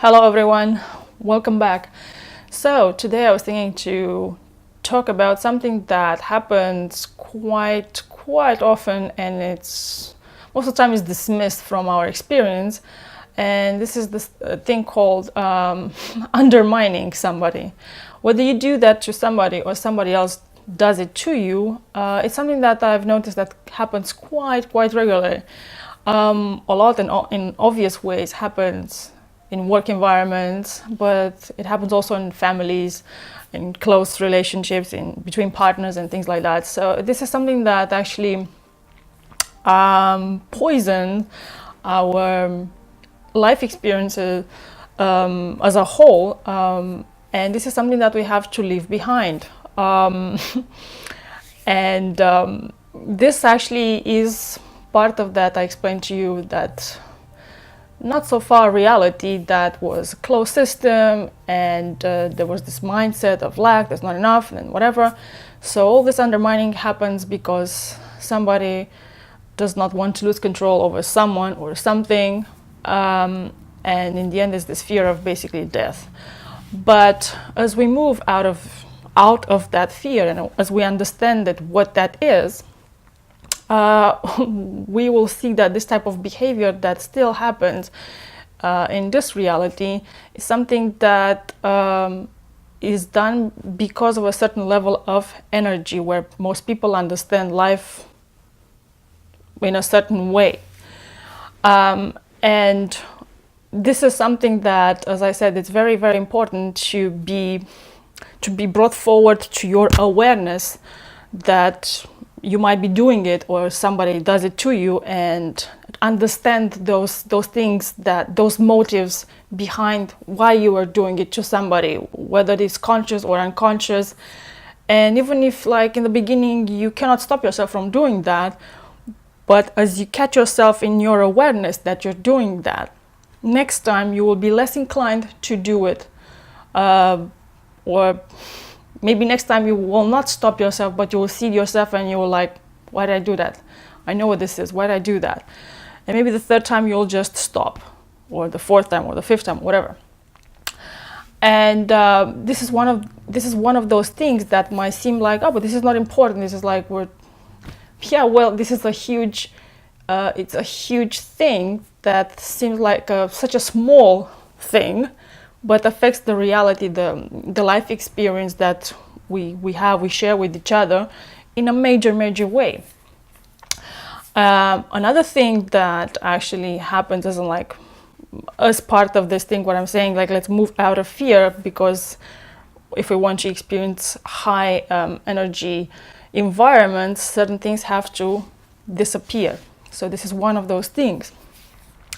Hello everyone, welcome back. So today I was thinking to talk about something that happens quite often, and it's most of the time is dismissed from our experience, and this is this thing called undermining somebody. Whether you do that to somebody or somebody else does it to you, it's something that I've noticed that happens quite regularly. A lot in obvious ways happens in work environments, but it happens also in families, in close relationships, in between partners and things like that. So this is something that actually poisons our life experiences as a whole, and this is something that we have to leave behind. And this actually is part of that. I explained to you that not so far reality that was a closed system, and there was this mindset of lack, there's not enough and whatever. So all this undermining happens because somebody does not want to lose control over someone or something, and in the end there's this fear of basically death. But as we move out of that fear, and as we understand that what that is, we will see that this type of behavior that still happens in this reality is something that is done because of a certain level of energy, where most people understand life in a certain way. And this is something that, as I said, it's very important to be brought forward to your awareness that you might be doing it or somebody does it to you, and understand those things, that those motives behind why you are doing it to somebody, whether it's conscious or unconscious. And even if, like, in the beginning you cannot stop yourself from doing that, but as you catch yourself in your awareness that you're doing that, next time you will be less inclined to do it, or maybe next time you will not stop yourself, but you will see yourself and you will like, why did I do that? I know what this is, why did I do that? And maybe the third time you'll just stop, or the fourth time, or the fifth time, whatever. And this is one of those things that might seem like, oh, but this is not important. This is like, this is a huge, it's a huge thing that seems like such a small thing, but affects the reality, the life experience that we share with each other in a major way. Another thing that actually happens as part of this thing, what I'm saying, like, let's move out of fear, because if we want to experience high energy environments, certain things have to disappear. So this is one of those things.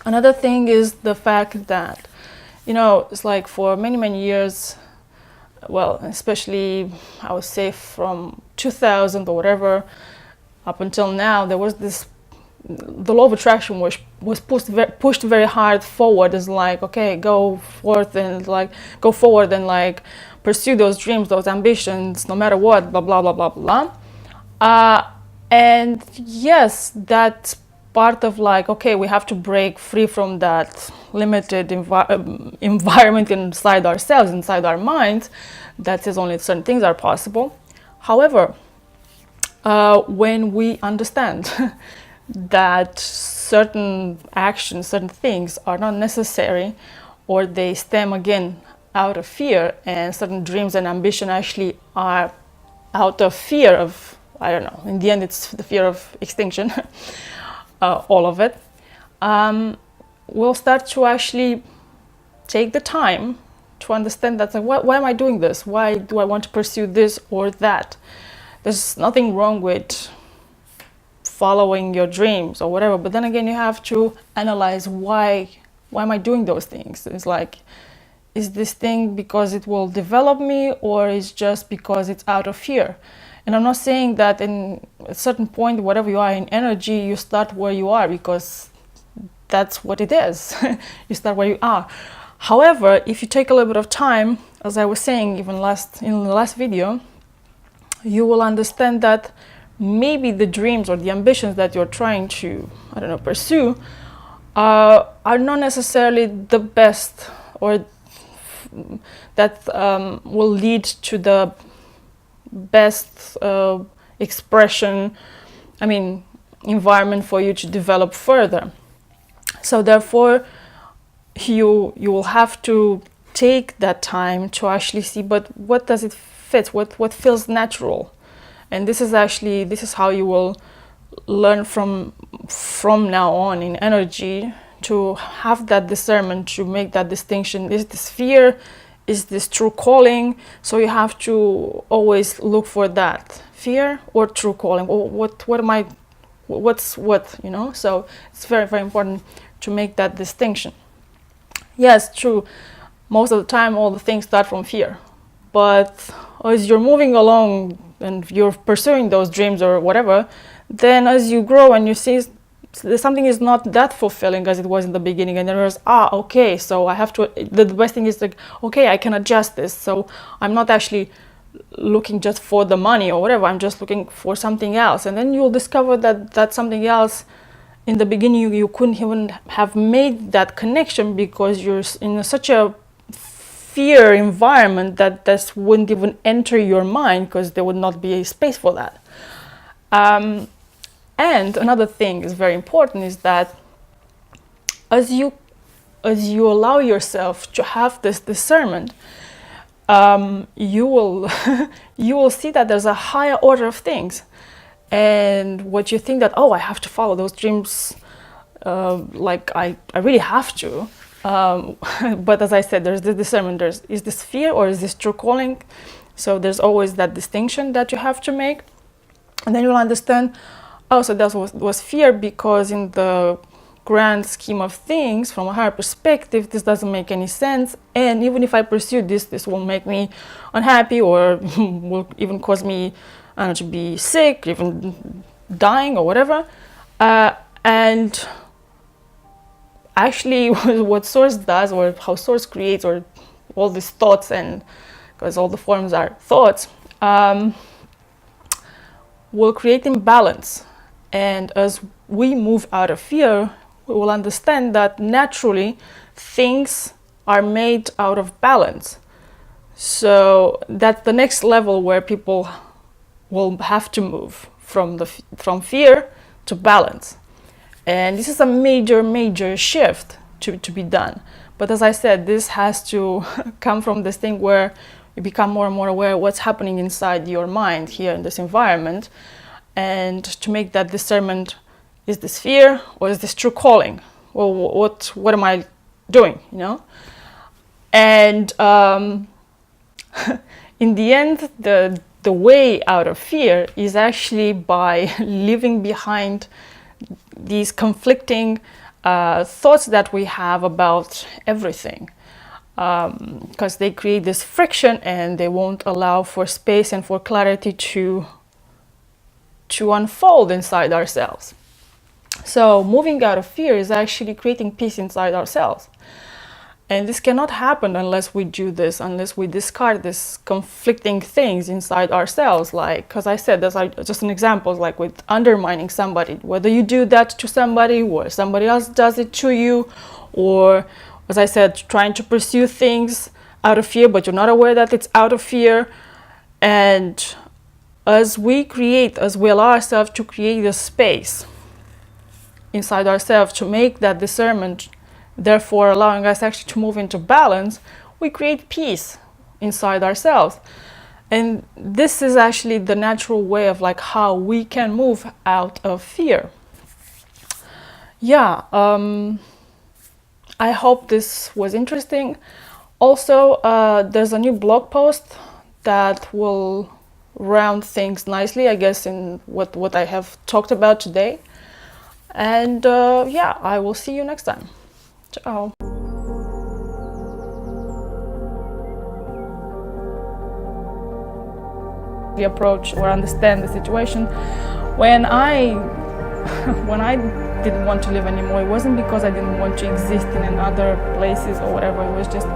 Another thing is the fact that, it's like for many years, well, especially I would say from 2000 or whatever up until now, there was the law of attraction was pushed very hard forward, as like, okay, go forward and like pursue those dreams, those ambitions, no matter what, blah blah blah. And yes, that's part of, like, okay, we have to break free from that limited environment inside ourselves, inside our minds, that says only certain things are possible. However, when we understand that certain actions, certain things are not necessary, or they stem again out of fear, and certain dreams and ambition actually are out of fear of, I don't know, in the end it's the fear of extinction, all of it, we'll start to actually take the time to understand that, like, why am I doing this? Why do I want to pursue this or that? There's nothing wrong with following your dreams or whatever, but then again you have to analyze why am I doing those things. It's like, is this thing because it will develop me, or is just because it's out of fear? And I'm not saying that in a certain point, whatever you are in energy, you start where you are, because that's what it is. You start where you are. However, if you take a little bit of time, as I was saying even in the last video, you will understand that maybe the dreams or the ambitions that you're trying to, pursue, are not necessarily the best or that will lead to the best expression, environment for you to develop further. So therefore, you will have to take that time to actually see, but what does it fit? What feels natural? And this is how you will learn from now on in energy, to have that discernment, to make that distinction. Is this fear? Is this true calling? So you have to always look for that, fear or true calling, or what's what, so it's very, very important to make that distinction. Yes, true, most of the time all the things start from fear, but as you're moving along and you're pursuing those dreams or whatever, then as you grow and you see something is not that fulfilling as it was in the beginning, and then there's okay, so I have to, the best thing is like, okay, I can adjust this, so I'm not actually looking just for the money or whatever, I'm just looking for something else. And then you'll discover that something else, in the beginning you couldn't even have made that connection, because you're in such a fear environment that this wouldn't even enter your mind, because there would not be a space for that. And another thing is very important, is that as you allow yourself to have this discernment, you will you will see that there's a higher order of things, and what you think that, I have to follow those dreams, like I really have to, but as I said, there's the discernment. Is this fear or is this true calling? So there's always that distinction that you have to make, and then you'll understand, so that was fear, because in the grand scheme of things, from a higher perspective, this doesn't make any sense, and even if I pursue this will make me unhappy, or will even cause me, to be sick, even dying or whatever. And actually what Source does, or how Source creates, or all these thoughts, and because all the forms are thoughts, will create imbalance. And as we move out of fear, we will understand that naturally things are made out of balance. So that's the next level where people will have to move from fear to balance. And this is a major shift to be done. But as I said, this has to come from this thing where you become more and more aware of what's happening inside your mind here in this environment, and to make that discernment, is this fear or is this true calling? Well, what am I doing, And in the end, the way out of fear is actually by leaving behind these conflicting thoughts that we have about everything, because they create this friction, and they won't allow for space and for clarity to unfold inside ourselves. So moving out of fear is actually creating peace inside ourselves. And this cannot happen unless we do this, unless we discard these conflicting things inside ourselves. Like, because I said, that's just an example, like with undermining somebody, whether you do that to somebody or somebody else does it to you, or, as I said, trying to pursue things out of fear, but you're not aware that it's out of fear. And as we allow ourselves to create a space inside ourselves to make that discernment, therefore allowing us actually to move into balance, we create peace inside ourselves. And this is actually the natural way of like how we can move out of fear. Yeah, I hope this was interesting. Also, there's a new blog post that will round things nicely, I guess, in what I have talked about today. And yeah, I will see you next time. Ciao. We approach or understand the situation. When I didn't want to live anymore, it wasn't because I didn't want to exist in other places or whatever. It was just